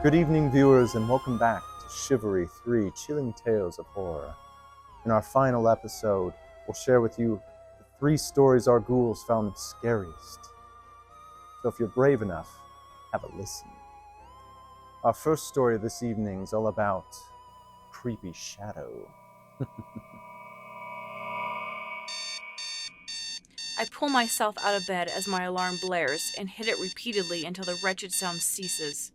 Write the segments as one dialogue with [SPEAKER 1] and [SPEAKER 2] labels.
[SPEAKER 1] Good evening, viewers, and welcome back to Shivery 3 Chilling Tales of Horror. In our final episode, we'll share with you the 3 stories our ghouls found scariest. So if you're brave enough, have a listen. Our first story this evening is all about creepy shadow.
[SPEAKER 2] I pull myself out of bed as my alarm blares and hit it repeatedly until the wretched sound ceases.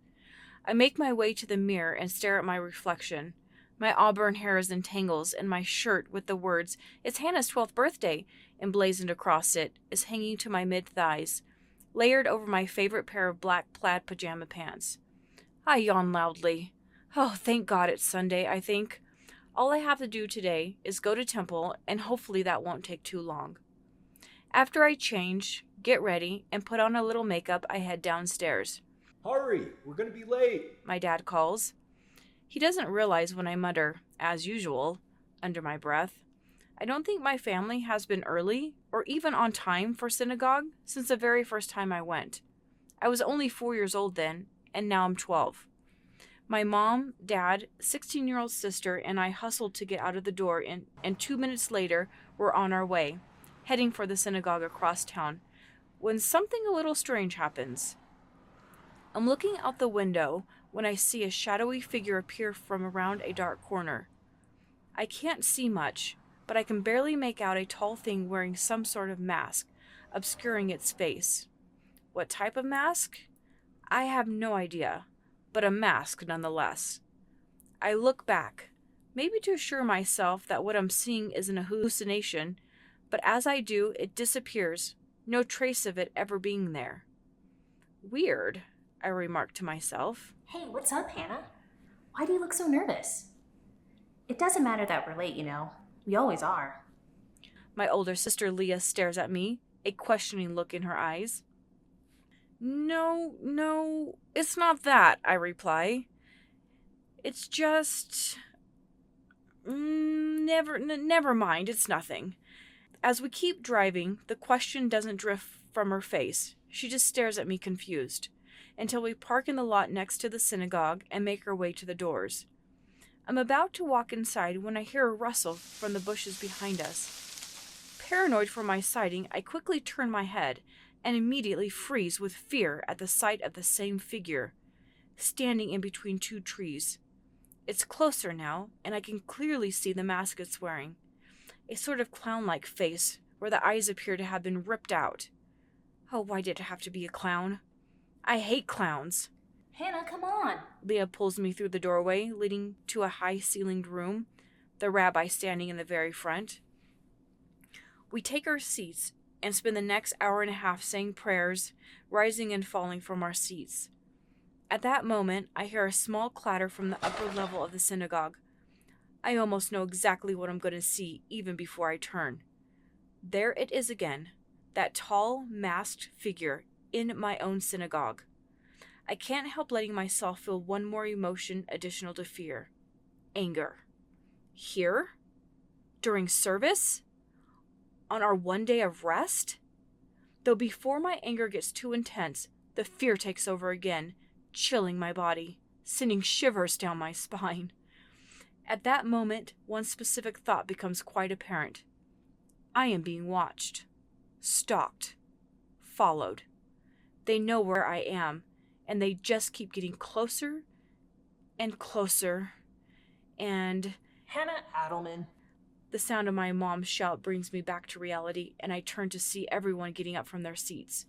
[SPEAKER 2] I make my way to the mirror and stare at my reflection. My auburn hair is in tangles, and my shirt with the words, "It's Hannah's 12th birthday," emblazoned across it, is hanging to my mid-thighs, layered over my favorite pair of black plaid pajama pants. I yawn loudly. Oh, thank God it's Sunday, I think. All I have to do today is go to temple, and hopefully that won't take too long. After I change, get ready, and put on a little makeup, I head downstairs.
[SPEAKER 3] Hurry, we're gonna be late.
[SPEAKER 2] My dad calls. He doesn't realize when I mutter, "as usual," under my breath. I don't think my family has been early or even on time for synagogue since the very first time I went. I was only 4 years old then, and now I'm 12. My mom, dad, 16-year-old sister, and I hustled to get out of the door, and 2 minutes later, we're on our way, heading for the synagogue across town, when something a little strange happens. I'm looking out the window when I see a shadowy figure appear from around a dark corner. I can't see much, but I can barely make out a tall thing wearing some sort of mask, obscuring its face. What type of mask? I have no idea, but a mask nonetheless. I look back, maybe to assure myself that what I'm seeing isn't a hallucination, but as I do, it disappears, no trace of it ever being there. Weird, I remark to myself.
[SPEAKER 4] Hey, what's up, Hannah? Why do you look so nervous? It doesn't matter that we're late, you know. We always are.
[SPEAKER 2] My older sister Leah stares at me, a questioning look in her eyes. No, it's not that, I reply. It's just... Never mind, it's nothing. As we keep driving, the question doesn't drift from her face. She just stares at me confused, until we park in the lot next to the synagogue and make our way to the doors. I'm about to walk inside when I hear a rustle from the bushes behind us. Paranoid for my sighting, I quickly turn my head and immediately freeze with fear at the sight of the same figure, standing in between 2 trees. It's closer now, and I can clearly see the mask it's wearing, a sort of clown-like face where the eyes appear to have been ripped out. Oh, why did it have to be a clown? I hate clowns.
[SPEAKER 4] Hannah, come on.
[SPEAKER 2] Leah pulls me through the doorway, leading to a high-ceilinged room, the rabbi standing in the very front. We take our seats and spend the next hour and a half saying prayers, rising and falling from our seats. At that moment, I hear a small clatter from the upper level of the synagogue. I almost know exactly what I'm going to see even before I turn. There it is again, that tall, masked figure in my own synagogue. I can't help letting myself feel one more emotion additional to fear. Anger. Here? During service? On our one day of rest? Though before my anger gets too intense, the fear takes over again, chilling my body, sending shivers down my spine. At that moment, one specific thought becomes quite apparent. I am being watched, stalked, followed. They know where I am, and they just keep getting closer and closer, and...
[SPEAKER 4] Hannah Adelman.
[SPEAKER 2] The sound of my mom's shout brings me back to reality, and I turn to see everyone getting up from their seats.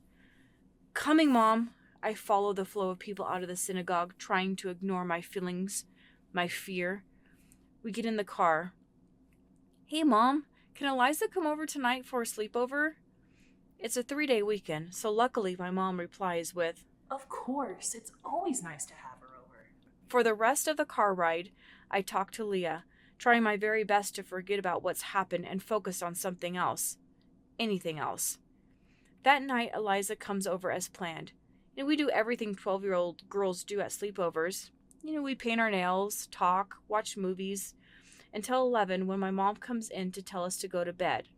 [SPEAKER 2] "Coming, Mom!" I follow the flow of people out of the synagogue, trying to ignore my feelings, my fear. We get in the car. "Hey, Mom, can Eliza come over tonight for a sleepover?" It's a 3-day weekend, so luckily my mom replies with,
[SPEAKER 4] Of course, it's always nice to have her over.
[SPEAKER 2] For the rest of the car ride, I talk to Leah, trying my very best to forget about what's happened and focus on something else. Anything else. That night, Eliza comes over as planned. And we do everything 12-year-old girls do at sleepovers. We paint our nails, talk, watch movies, until 11 when my mom comes in to tell us to go to bed.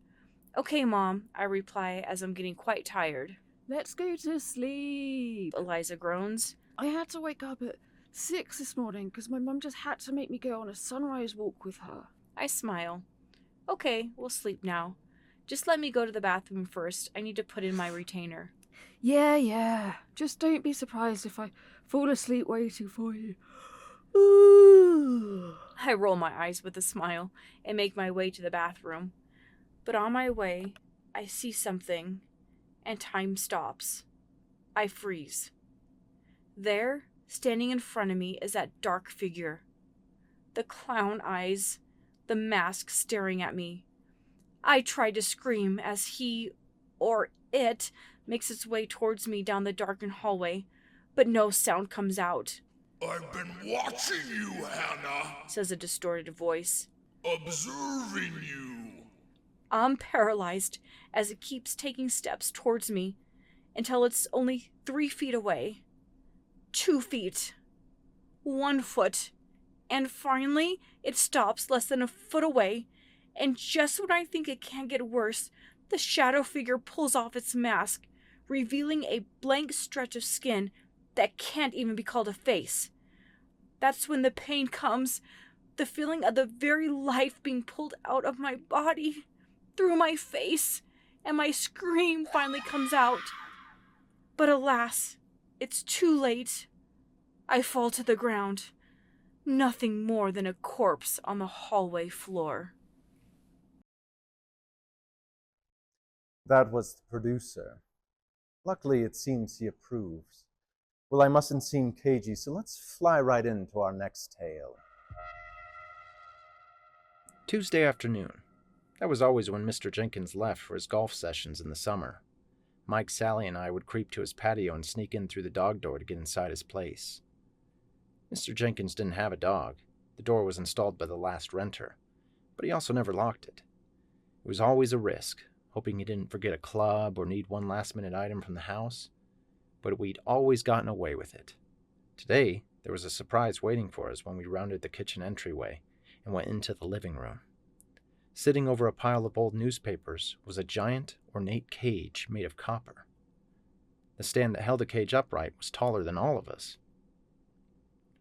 [SPEAKER 2] "Okay, Mom," I reply as I'm getting quite tired.
[SPEAKER 5] "Let's go to sleep,"
[SPEAKER 2] Eliza groans.
[SPEAKER 5] "I had to wake up at 6 this morning because my mum just had to make me go on a sunrise walk with her.
[SPEAKER 2] I smile. Okay, we'll sleep now. Just let me go to the bathroom first. I need to put in my retainer.
[SPEAKER 5] Yeah. Just don't be surprised if I fall asleep waiting for you. Ooh.
[SPEAKER 2] I roll my eyes with a smile and make my way to the bathroom. But on my way, I see something, and time stops. I freeze. There, standing in front of me, is that dark figure. The clown eyes, the mask staring at me. I try to scream as he, or it, makes its way towards me down the darkened hallway, but no sound comes out.
[SPEAKER 6] "I've been watching you, Hannah.
[SPEAKER 2] Says a distorted voice.
[SPEAKER 6] Observing you."
[SPEAKER 2] I'm paralyzed as it keeps taking steps towards me until it's only 3 feet away. 2 feet. 1 foot. And finally, it stops less than a foot away, and just when I think it can't get worse, the shadow figure pulls off its mask, revealing a blank stretch of skin that can't even be called a face. That's when the pain comes, the feeling of the very life being pulled out of my body, through my face, and my scream finally comes out. But alas, it's too late. I fall to the ground, nothing more than a corpse on the hallway floor.
[SPEAKER 1] That was the producer. Luckily, it seems he approves. Well, I mustn't seem cagey, so let's fly right into our next tale.
[SPEAKER 7] Tuesday afternoon. That was always when Mr. Jenkins left for his golf sessions in the summer. Mike, Sally, and I would creep to his patio and sneak in through the dog door to get inside his place. Mr. Jenkins didn't have a dog. The door was installed by the last renter, but he also never locked it. It was always a risk, hoping he didn't forget a club or need one last-minute item from the house, but we'd always gotten away with it. Today, there was a surprise waiting for us when we rounded the kitchen entryway and went into the living room. Sitting over a pile of old newspapers was a giant, ornate cage made of copper. The stand that held the cage upright was taller than all of us.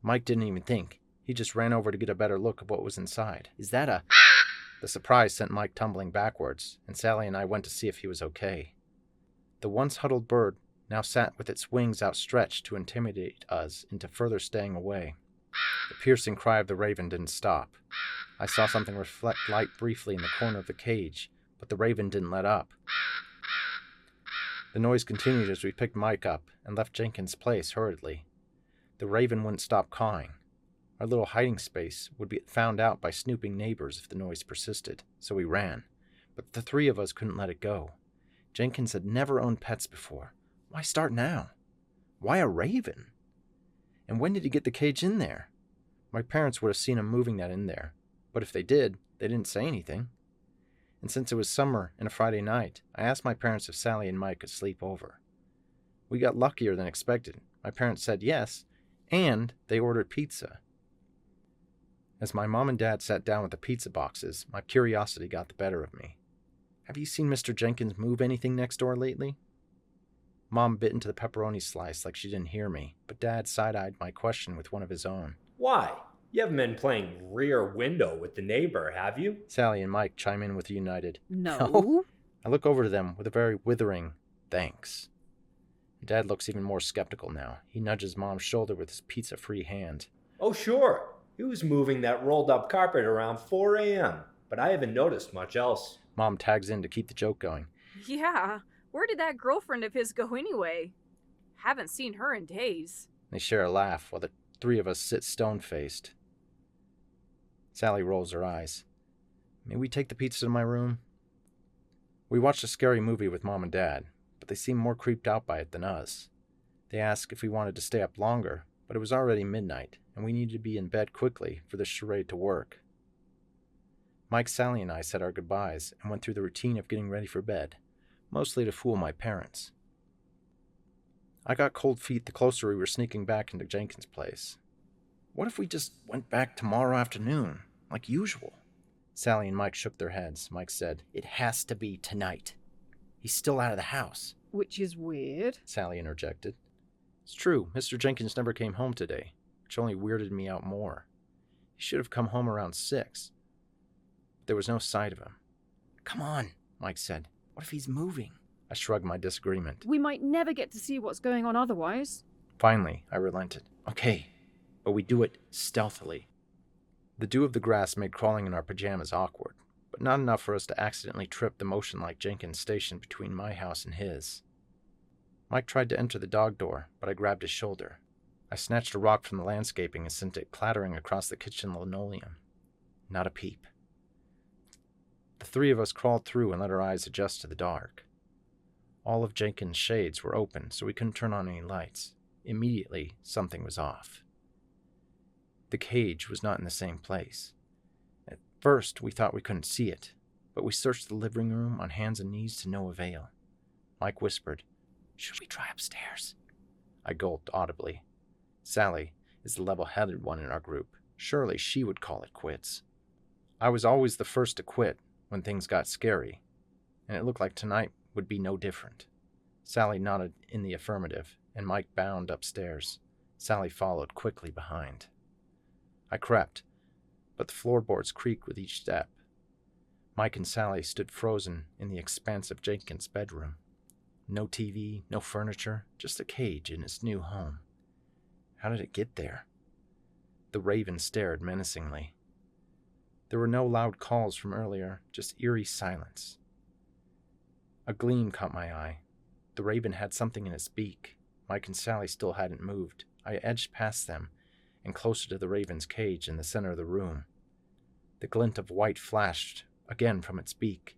[SPEAKER 7] Mike didn't even think. He just ran over to get a better look at what was inside. "Is that a—" The surprise sent Mike tumbling backwards, and Sally and I went to see if he was okay. The once huddled bird now sat with its wings outstretched to intimidate us into further staying away. The piercing cry of the raven didn't stop. I saw something reflect light briefly in the corner of the cage, but the raven didn't let up. The noise continued as we picked Mike up and left Jenkins' place hurriedly. The raven wouldn't stop cawing. Our little hiding space would be found out by snooping neighbors if the noise persisted, so we ran. But the three of us couldn't let it go. Jenkins had never owned pets before. Why start now? Why a raven? And when did he get the cage in there? My parents would have seen him moving that in there, but if they did, they didn't say anything. And since it was summer and a Friday night, I asked my parents if Sally and Mike could sleep over. We got luckier than expected. My parents said yes, and they ordered pizza. As my mom and dad sat down with the pizza boxes, my curiosity got the better of me. "Have you seen Mr. Jenkins move anything next door lately?" Mom bit into the pepperoni slice like she didn't hear me, but Dad side-eyed my question with one of his own.
[SPEAKER 3] Why? You haven't been playing rear window with the neighbor, have you?
[SPEAKER 7] Sally and Mike chime in with a united
[SPEAKER 5] No.
[SPEAKER 7] I look over to them with a very withering thanks. Dad looks even more skeptical now. He nudges Mom's shoulder with his pizza-free hand.
[SPEAKER 3] Oh, sure. He was moving that rolled-up carpet around 4 a.m., but I haven't noticed much else.
[SPEAKER 7] Mom tags in to keep the joke going.
[SPEAKER 2] Yeah, where did that girlfriend of his go anyway? Haven't seen her in days.
[SPEAKER 7] They share a laugh while the three of us sit stone-faced. Sally rolls her eyes. "May we take the pizza to my room?" We watched a scary movie with Mom and Dad, but they seemed more creeped out by it than us. They asked if we wanted to stay up longer, but it was already midnight, and we needed to be in bed quickly for the charade to work. Mike, Sally, and I said our goodbyes and went through the routine of getting ready for bed, mostly to fool my parents. I got cold feet the closer we were sneaking back into Jenkins' place. What if we just went back tomorrow afternoon, like usual? Sally and Mike shook their heads. Mike said, "It has to be tonight. He's still out of the house."
[SPEAKER 5] Which is weird.
[SPEAKER 7] Sally interjected. "It's true, Mr. Jenkins never came home today. which only weirded me out more. He should have come home around 6. But there was no sight of him. "Come on," Mike said. "What if he's moving?" I shrugged my disagreement.
[SPEAKER 5] We might never get to see what's going on otherwise.
[SPEAKER 7] Finally, I relented. "Okay, but we do it stealthily." The dew of the grass made crawling in our pajamas awkward, but not enough for us to accidentally trip the motion-like Jenkins stationed between my house and his. Mike tried to enter the dog door, but I grabbed his shoulder. I snatched a rock from the landscaping and sent it clattering across the kitchen linoleum. Not a peep. The 3 of us crawled through and let our eyes adjust to the dark. All of Jenkins' shades were open, so we couldn't turn on any lights. Immediately, something was off. The cage was not in the same place. At first, we thought we couldn't see it, but we searched the living room on hands and knees to no avail. Mike whispered, "Should we try upstairs?" I gulped audibly. Sally is the level-headed one in our group. Surely she would call it quits. I was always the first to quit when things got scary, and it looked like tonight would be no different. Sally nodded in the affirmative, and Mike bounded upstairs. Sally followed quickly behind. I crept, but the floorboards creaked with each step. Mike and Sally stood frozen in the expanse of Jenkins' bedroom. No TV, no furniture, just a cage in its new home. How did it get there? The raven stared menacingly. There were no loud calls from earlier, just eerie silence. A gleam caught my eye. The raven had something in its beak. Mike and Sally still hadn't moved. I edged past them and closer to the raven's cage in the center of the room. The glint of white flashed again from its beak.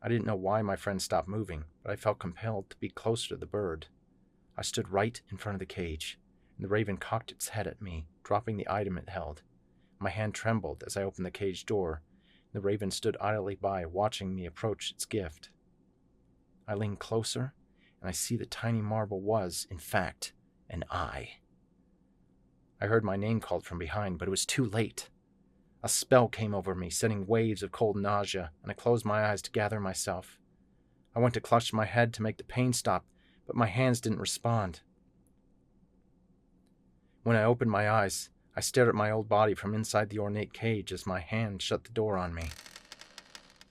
[SPEAKER 7] I didn't know why my friend stopped moving, but I felt compelled to be closer to the bird. I stood right in front of the cage, and the raven cocked its head at me, dropping the item it held. My hand trembled as I opened the cage door. The raven stood idly by, watching me approach its gift. I leaned closer, and I see the tiny marble was, in fact, an eye. I heard my name called from behind, but it was too late. A spell came over me, sending waves of cold nausea, and I closed my eyes to gather myself. I went to clutch my head to make the pain stop, but my hands didn't respond. When I opened my eyes, I stared at my old body from inside the ornate cage as my hand shut the door on me.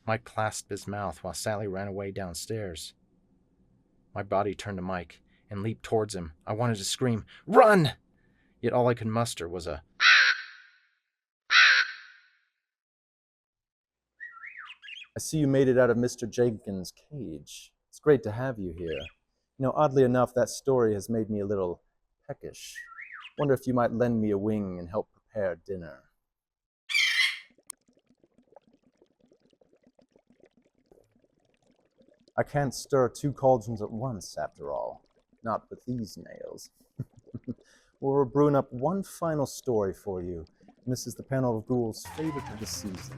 [SPEAKER 7] Mike clasped his mouth while Sally ran away downstairs. My body turned to Mike and leaped towards him. I wanted to scream, "Run!" Yet all I could muster was a
[SPEAKER 1] I see you made it out of Mr. Jenkins' cage. It's great to have you here. Oddly enough, that story has made me a little peckish. Wonder if you might lend me a wing and help prepare dinner. I can't stir 2 cauldrons at once, after all. Not with these nails. Well, we're brewing up one final story for you, and this is the panel of ghouls' favorite of the season.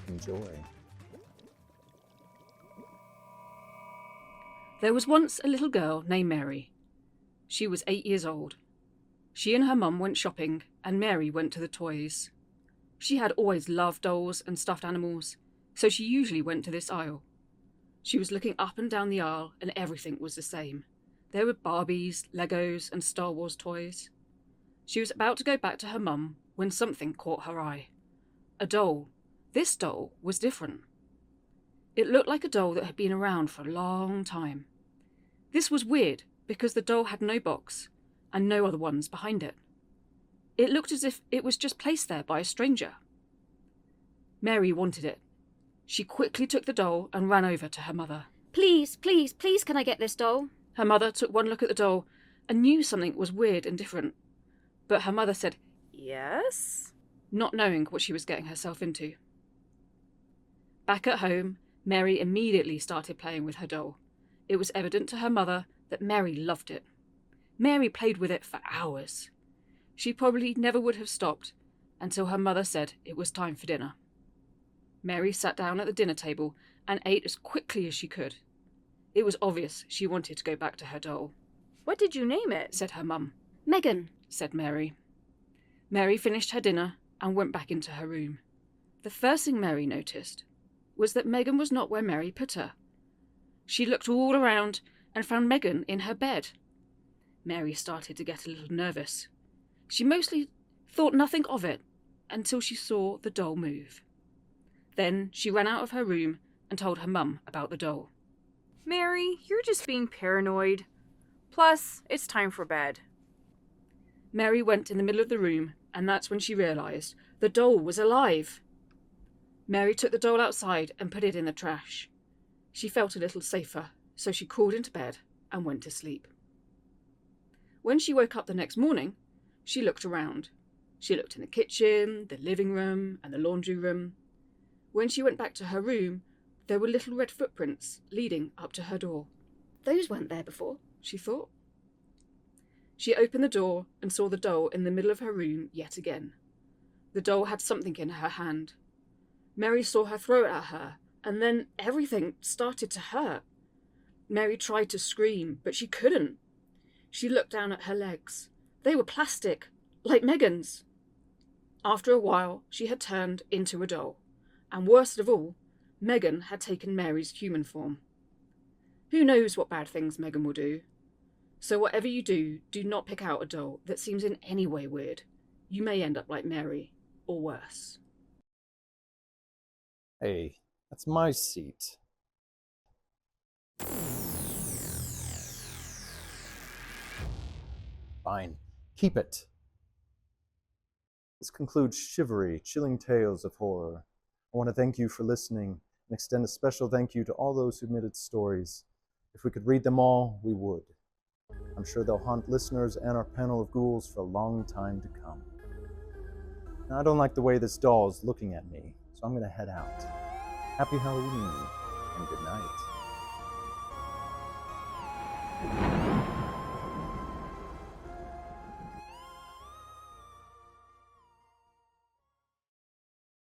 [SPEAKER 1] Enjoy.
[SPEAKER 5] There was once a little girl named Mary. She was 8 years old. She and her mum went shopping, and Mary went to the toys. She had always loved dolls and stuffed animals, so she usually went to this aisle. She was looking up and down the aisle, and everything was the same. There were Barbies, Legos, and Star Wars toys. She was about to go back to her mum when something caught her eye. A doll. This doll was different. It looked like a doll that had been around for a long time. This was weird because the doll had no box and no other ones behind it. It looked as if it was just placed there by a stranger. Mary wanted it. She quickly took the doll and ran over to her mother.
[SPEAKER 8] Please, please, please, can I get this doll?
[SPEAKER 5] Her mother took one look at the doll and knew something was weird and different. But her mother said,
[SPEAKER 2] Yes?
[SPEAKER 5] not knowing what she was getting herself into. Back at home, Mary immediately started playing with her doll. It was evident to her mother that Mary loved it. Mary played with it for hours. She probably never would have stopped until her mother said it was time for dinner. Mary sat down at the dinner table and ate as quickly as she could. It was obvious she wanted to go back to her doll.
[SPEAKER 2] What did you name it?
[SPEAKER 5] Said her mum.
[SPEAKER 8] Megan,
[SPEAKER 5] Said Mary. Mary finished her dinner and went back into her room. The first thing Mary noticed was that Megan was not where Mary put her. She looked all around and found Megan in her bed. Mary started to get a little nervous. She mostly thought nothing of it until she saw the doll move. Then she ran out of her room and told her mum about the doll.
[SPEAKER 2] Mary, you're just being paranoid. Plus, it's time for bed.
[SPEAKER 5] Mary went in the middle of the room, and that's when she realised the doll was alive. Mary took the doll outside and put it in the trash. She felt a little safer, so she crawled into bed and went to sleep. When she woke up the next morning, she looked around. She looked in the kitchen, the living room, and the laundry room. When she went back to her room, there were little red footprints leading up to her door. Those weren't there before, she thought. She opened the door and saw the doll in the middle of her room yet again. The doll had something in her hand. Mary saw her throw it at her, and then everything started to hurt. Mary tried to scream, but she couldn't. She looked down at her legs. They were plastic, like Megan's. After a while, she had turned into a doll. And worst of all, Megan had taken Mary's human form. Who knows what bad things Megan will do? So whatever you do, do not pick out a doll that seems in any way weird. You may end up like Mary, or worse.
[SPEAKER 1] Hey, that's my seat. Fine, keep it. This concludes Shivery, Chilling Tales of Horror. I want to thank you for listening and extend a special thank you to all those who submitted stories. If we could read them all, we would. I'm sure they'll haunt listeners and our panel of ghouls for a long time to come. Now, I don't like the way this doll is looking at me, so I'm going to head out. Happy Halloween, and good night.